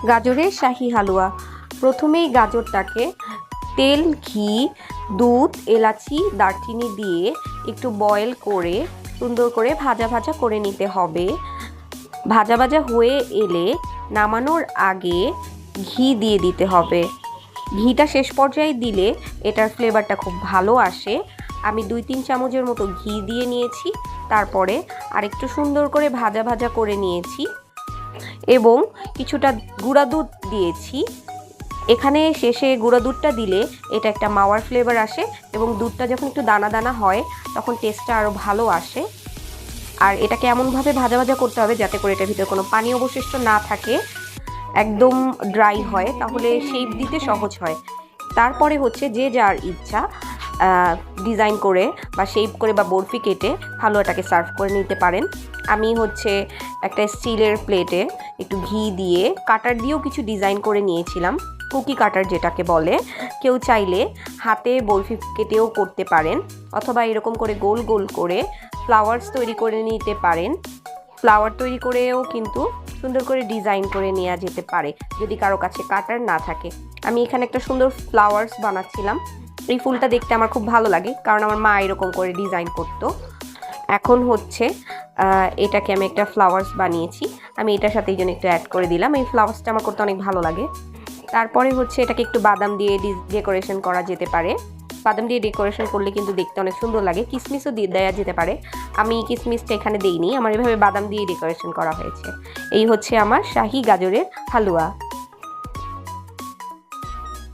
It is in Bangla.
গাজরের শাহী হালুয়া। প্রথমেই গাজরটাকে তেল, ঘি, দুধ, এলাচি, দারচিনি দিয়ে একটু বয়েল করে সুন্দর করে ভাজা ভাজা করে নিতে হবে। ভাজা ভাজা হয়ে এলে নামানোর আগে ঘি দিয়ে দিতে হবে। ঘিটা শেষ পর্যায়ে দিলে এটার ফ্লেভারটা খুব ভালো আসে। আমি 2-3 চামচের মতো ঘি দিয়ে নিয়েছি। তারপরে আরেকটু সুন্দর করে ভাজা ভাজা করে নিয়েছি এবং কিছুটা গুঁড়া দুধ দিয়েছি। এখানে শেষে গুঁড়া দুধটা দিলে এটা একটা মাওয়ার ফ্লেভার আসে এবং দুধটা যখন একটু দানা দানা হয় তখন টেস্টটা আরও ভালো আসে। আর এটাকে এমনভাবে ভাজা ভাজা করতে হবে যাতে করে এটার ভিতরে কোনো পানি অবশিষ্ট না থাকে, একদম ড্রাই হয়, তাহলে শেপ দিতে সহজ হয়। তারপরে হচ্ছে যে যার ইচ্ছা ডিজাইন করে বা শেপ করে বা বরফি কেটে হালুয়াটাকে সার্ভ করে নিতে পারেন। আমি হচ্ছে একটা স্টিলের প্লেটে একটু ঘি দিয়ে কাটার দিয়েও কিছু ডিজাইন করে নিয়েছিলাম, কুকি কাটার যেটাকে বলে। কেউ চাইলে হাতে বরফি কেটেও করতে পারেন অথবা এরকম করে গোল গোল করে ফ্লাওয়ার্স তৈরি করে নিতে পারেন। ফ্লাওয়ার তৈরি করেও কিন্তু সুন্দর করে ডিজাইন করে নেওয়া যেতে পারে যদি কারো কাছে কাটার না থাকে। আমি এখানে একটা সুন্দর ফ্লাওয়ার্স বানাচ্ছিলাম। এই ফুলটা দেখতে আমার খুব ভালো লাগে কারণ আমার মা এরকম করে ডিজাইন করতো। এখন হচ্ছে এটাকে আমি একটা ফ্লাওয়ার্স বানিয়েছি, আমি এটার সাথে এই জন্য একটু অ্যাড করে দিলাম। এই ফ্লাওয়ার্সটা আমার করতে অনেক ভালো লাগে। তারপরে হচ্ছে এটাকে একটু বাদাম দিয়ে ডেকোরেশন করা যেতে পারে। বাদাম দিয়ে ডেকোরেশন করলে কিন্তু দেখতে অনেক সুন্দর লাগে। কিশমিশও দিয়ে দেওয়া যেতে পারে, আমি কিশমিশটা এখানে দিইনি, আমার এভাবে বাদাম দিয়ে ডেকোরেশন করা হয়েছে। এই হচ্ছে আমার শাহী গাজরের হালুয়া।